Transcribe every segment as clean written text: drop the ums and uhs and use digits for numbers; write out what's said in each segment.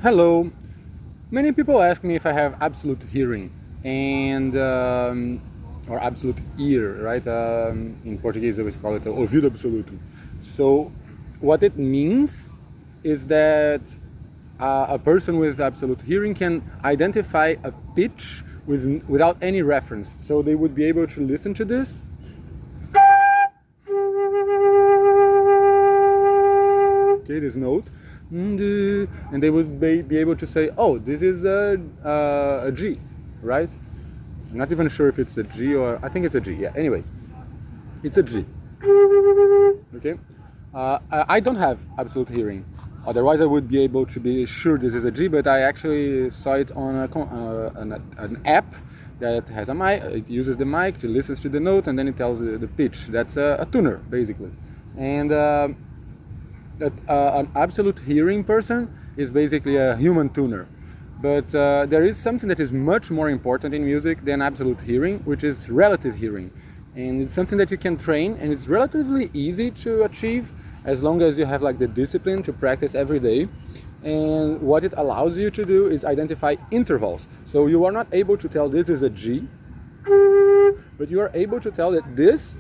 Hello. Many people ask me if I have absolute hearing and or absolute ear, right? In Portuguese, we call it ouvido absoluto. So, what it means is that a person with absolute hearing can identify a pitch without any reference. So they would be able to listen to this okay, this note, and they would be able to say, oh, this is a G, right? I'm not even sure if it's a G or, I think it's a G, yeah, anyways, it's a G, okay? I don't have absolute hearing, otherwise I would be able to be sure this is a G, but I actually saw it on an app that has a mic. It uses the mic to listen to the note and then it tells the pitch. That's a tuner, basically. And an absolute hearing person is basically a human tuner. But there is something that is much more important in music than absolute hearing, which is relative hearing. And it's something that you can train, and it's relatively easy to achieve as long as you have like the discipline to practice every day. And what it allows you to do is identify intervals. So you are not able to tell this is a G, but you are able to tell that this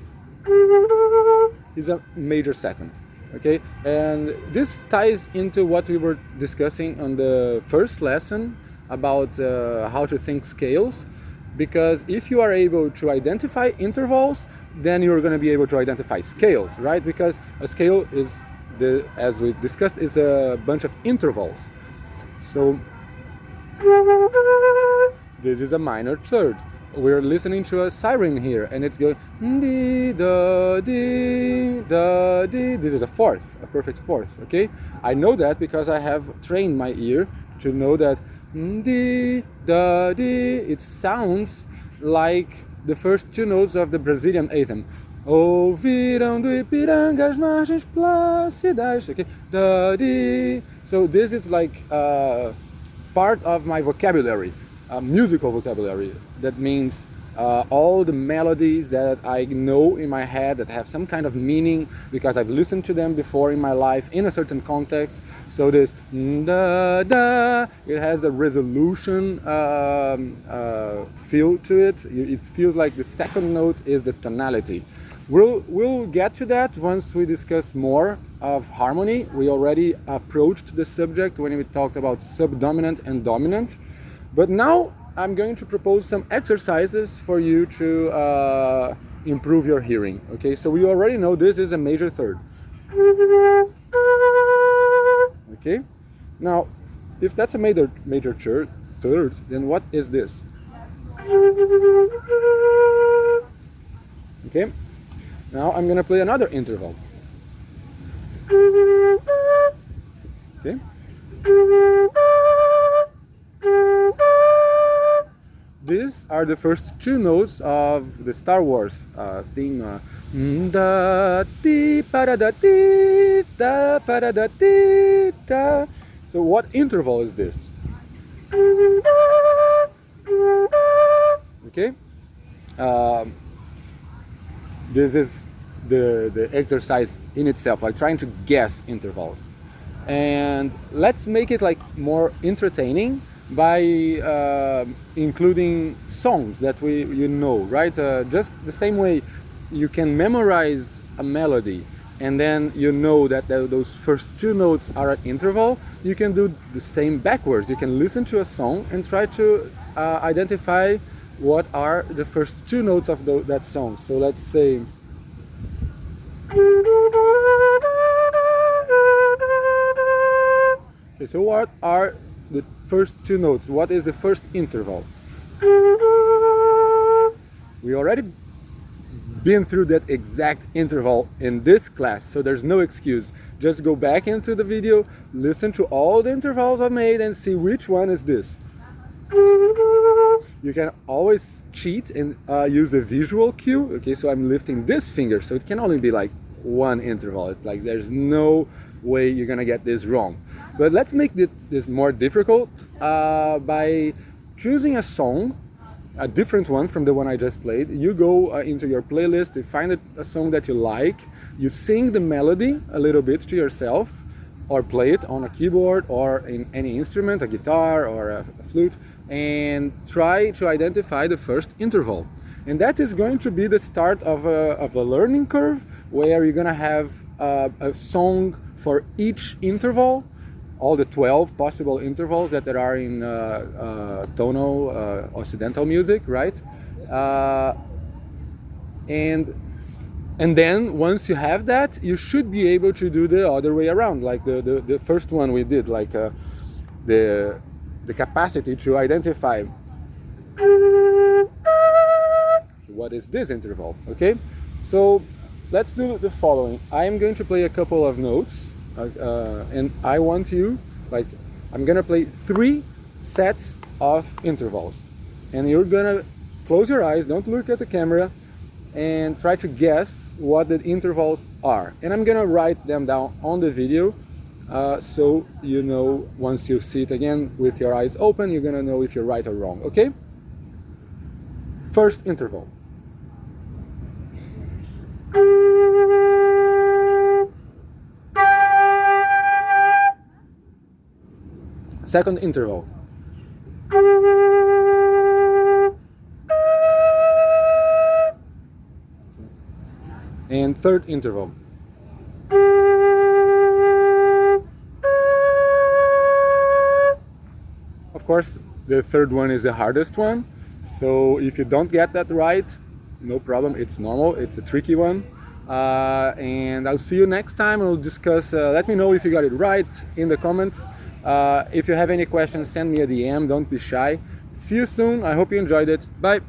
is a major second. Okay, and this ties into what we were discussing on the first lesson about how to think scales, because if you are able to identify intervals, then you're going to be able to identify scales, right? Because a scale is, as we discussed, is a bunch of intervals. So this is a minor third. We're listening to a siren here, and it's going dee da dee da dee. This is a fourth, a perfect fourth. Okay, I know that because I have trained my ear to know that dee da dee. It sounds like the first two notes of the Brazilian anthem. Ouviram do Ipiranga as margens plácidas. Okay, da dee. So this is like part of my vocabulary. Musical vocabulary. That means all the melodies that I know in my head that have some kind of meaning because I've listened to them before in my life in a certain context. So this da da, it has a resolution feel to it. It feels like the second note is the tonality. We'll get to that once we discuss more of harmony. We already approached the subject when we talked about subdominant and dominant. But now I'm going to propose some exercises for you to improve your hearing. Okay, so we already know this is a major third. Okay, now if that's a major third, then what is this? Okay, now I'm going to play another interval. Okay. These are the first two notes of the Star Wars theme. Da ti para da ti da para da ti da. So what interval is this? Okay. This is the exercise in itself, like trying to guess intervals. And let's make it like more entertaining by including songs that you know, right? Just the same way you can memorize a melody and then you know that those first two notes are an interval, you can do the same backwards. You can listen to a song and try to identify what are the first two notes of that song. So let's say okay, so what are the first two notes? What is the first interval? We already been through that exact interval in this class, so there's no excuse. Just go back into the video, listen to all the intervals I've made and see which one is this. You can always cheat and use a visual cue. Okay, so I'm lifting this finger, so it can only be like one interval. It's like there's no way you're gonna get this wrong. But let's make this more difficult by choosing a song, a different one from the one I just played. You go into your playlist, you find a song that you like, you sing the melody a little bit to yourself, or play it on a keyboard or in any instrument, a guitar or a flute, and try to identify the first interval. And that is going to be the start of a learning curve where you're going to have a song for each interval, all the 12 possible intervals that there are in tonal Occidental music, right? And then once you have that, you should be able to do the other way around, like the first one we did, like the capacity to identify what is this interval, okay? So let's do the following. I am going to play a couple of notes, and I want you, like, I'm gonna play 3 sets of intervals, and you're gonna close your eyes, don't look at the camera, and try to guess what the intervals are. And I'm gonna write them down on the video, so you know, once you see it again with your eyes open, you're gonna know if you're right or wrong, okay? First interval. Second interval. And third interval. Of course, the third one is the hardest one. So if you don't get that right, no problem, it's normal, it's a tricky one. And I'll see you next time. We'll discuss, let me know if you got it right in the comments. If you have any questions, send me a DM, don't be shy. See you soon, I hope you enjoyed it. Bye.